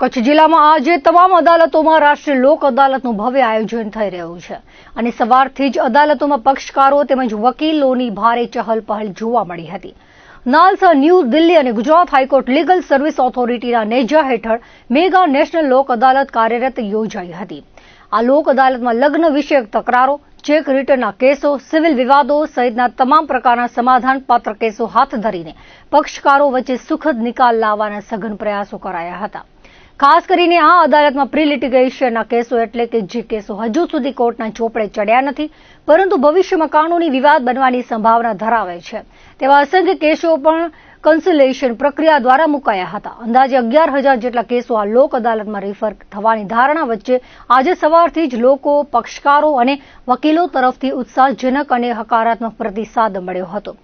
કચ્છ જિલ્લામાં આજે તમામ અદાલતોમાં રાષ્ટ્રીય લોક અદાલતનું ભવ્ય આયોજન થઈ રહ્યું છે અને સવારથી જ અદાલતોમાં પક્ષકારો તેમજ વકીલોની ભારે ચહલપહલ જોવા મળી હતી. નાલસા, ન્યૂ દિલ્હી અને ગુજરાત હાઈકોર્ટ લીગલ સર્વિસ ઓથોરિટીના નેજા હેઠળ મેગા નેશનલ લોક અદાલત કાર્યરત યોજાઈ હતી. આ લોક અદાલતમાં લગ્ન વિષયક તકરારો, ચેક રિટર્નના કેસો, સિવિલ વિવાદો સહિતના તમામ પ્રકારના સમાધાનપાત્ર કેસો હાથ ધરીને પક્ષકારો વચ્ચે સુખદ નિકાલ લાવવાના સઘન પ્રયાસો કરાયા હતા. ખાસ કરીને આ અદાલતમાં પ્રી લિટિગેશનના કેસો એટલે કે જે કેસો હજુ સુધી કોર્ટના ચોપડે ચડ્યા નથી પરંતુ ભવિષ્યમાં કાનૂની વિવાદ બનવાની સંભાવના ધરાવે છે તેવા અસંખ્ય કેસો પણ કન્સિલેશન પ્રક્રિયા દ્વારા મુકાયા હતા. અંદાજે 11,000 જેટલા કેસો આ લોક અદાલતમાં રિફર થવાની ધારણા વચ્ચે આજે સવારથી જ લોકો, પક્ષકારો અને વકીલો તરફથી ઉત્સાહજનક અને હકારાત્મક પ્રતિસાદ મળ્યો હતો.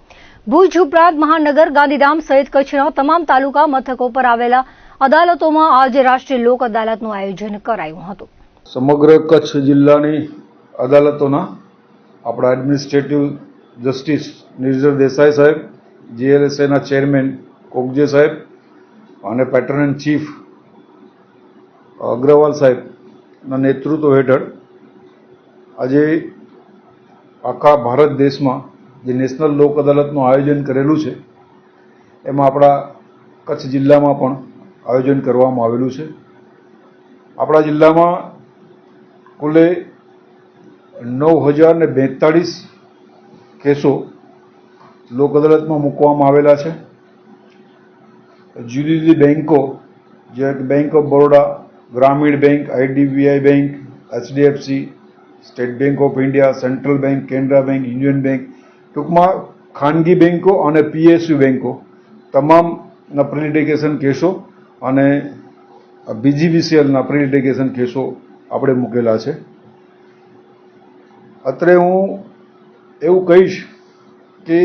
ભુજ ઉપરાંત મહાનગર, ગાંધીધામ સહિત કચ્છના તમામ તાલુકા મથકો પર આવેલા અદાલતોમાં આજે રાષ્ટ્રીય લોક અદાલતનું આયોજન કરાયું હતું. સમગ્ર કચ્છ જિલ્લાની અદાલતોના આપણા એડમિનિસ્ટ્રેટિવ જસ્ટિસ નિર્જર દેસાઈ સાહેબ, જીએલએસએના ચેરમેન કોગજે સાહેબ અને પેટર્ન એન્ડ ચીફ અગ્રવાલ સાહેબના નેતૃત્વ હેઠળ આજે આખા ભારત દેશમાં જે નેશનલ લોક અદાલતનું આયોજન કરેલું છે એમાં આપણા કચ્છ જિલ્લામાં પણ આયોજન કરવામાં આવેલું છે. આપણા જિલ્લામાં કુલે 9,042 કેસો લોક અદાલતમાં મૂકવામાં આવેલા છે. જુદી જુદી બેન્કો જે બેંક ઓફ બરોડા, ગ્રામીણ bank, IDBI bank, HDFC, state bank of India, central bank, Canara bank, union bank, ટૂંકમાં ખાનગી બેંકો અને પીએસયુ બેંકો તમામના પ્રી લિટિગેશન કેસો અને બીજીવીસીએલના પ્રી લિટિગેશન કેસો આપણે મૂકેલા છે. અત્રે હું એવું કહીશ કે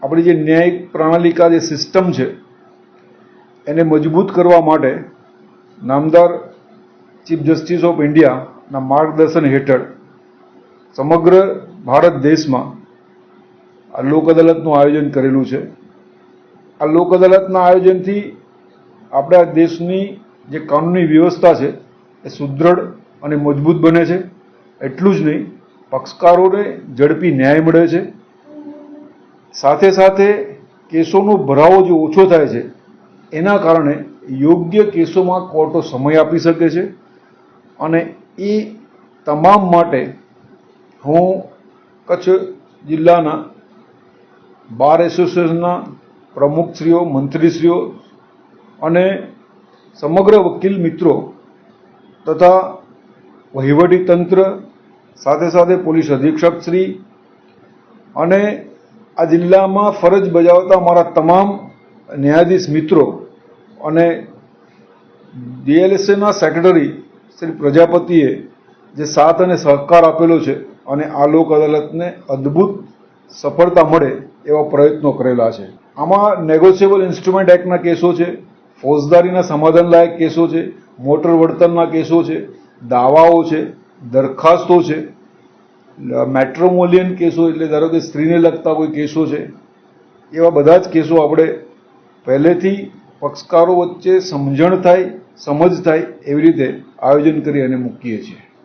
આપણી જે ન્યાયિક પ્રણાલિકા જે સિસ્ટમ છે એને મજબૂત કરવા માટે નામદાર ચીફ જસ્ટિસ ઓફ ઇન્ડિયાના માર્ગદર્શન હેઠળ સમગ્ર ભારત દેશમાં આ લોક અદાલતનું આયોજન કરેલું છે. આ લોક અદાલતના આયોજનથી આપણા દેશની જે કાનૂની વ્યવસ્થા છે એ સુદૃઢ અને મજબૂત બને છે. એટલું જ નહીં, પક્ષકારોને ઝડપી ન્યાય મળે છે. સાથે સાથે કેસોનો ભરાવો જે ઓછો થાય છે એના કારણે યોગ્ય કેસોમાં કોર્ટો સમય આપી શકે છે અને એ તમામ માટે હું કચ્છ જિલ્લાના બાર એસોસિએશનના પ્રમુખશ્રીઓ, મંત્રીશ્રીઓ અને સમગ્ર વકીલ મિત્રો તથા વહીવટી તંત્ર, સાથે સાથે પોલીસ અધિક્ષક શ્રી અને આ જિલ્લામાં ફરજ બજાવતા અમારા તમામ ન્યાયાધીશ મિત્રો અને ડીએલએસએના સેક્રેટરી શ્રી પ્રજાપતિએ જે સાથ અને સહકાર આપેલો છે અને આ લોક અદાલતને અદ્ભુત સફળતા મળે એવા પ્રયત્નો કરેલા છે. આમાં નેગોશિયેબલ ઇન્સ્ટ્રુમેન્ટ એક્ટના કેસો છે, ફોજદારીના સમાધાન લાયક કેસો છે, મોટર વળતરના કેસો છે, દાવાઓ છે, દરખાસ્તો છે, મેટ્રોમોલિયન કેસો એટલે ધારો કે સ્ત્રીને લગતા કોઈ કેસો છે, એવા બધા જ કેસો આપણે પહેલેથી પક્ષકારો વચ્ચે સમજણ થાય, સમજ થાય એવી રીતે આયોજન કરી અને મૂકીએ છીએ.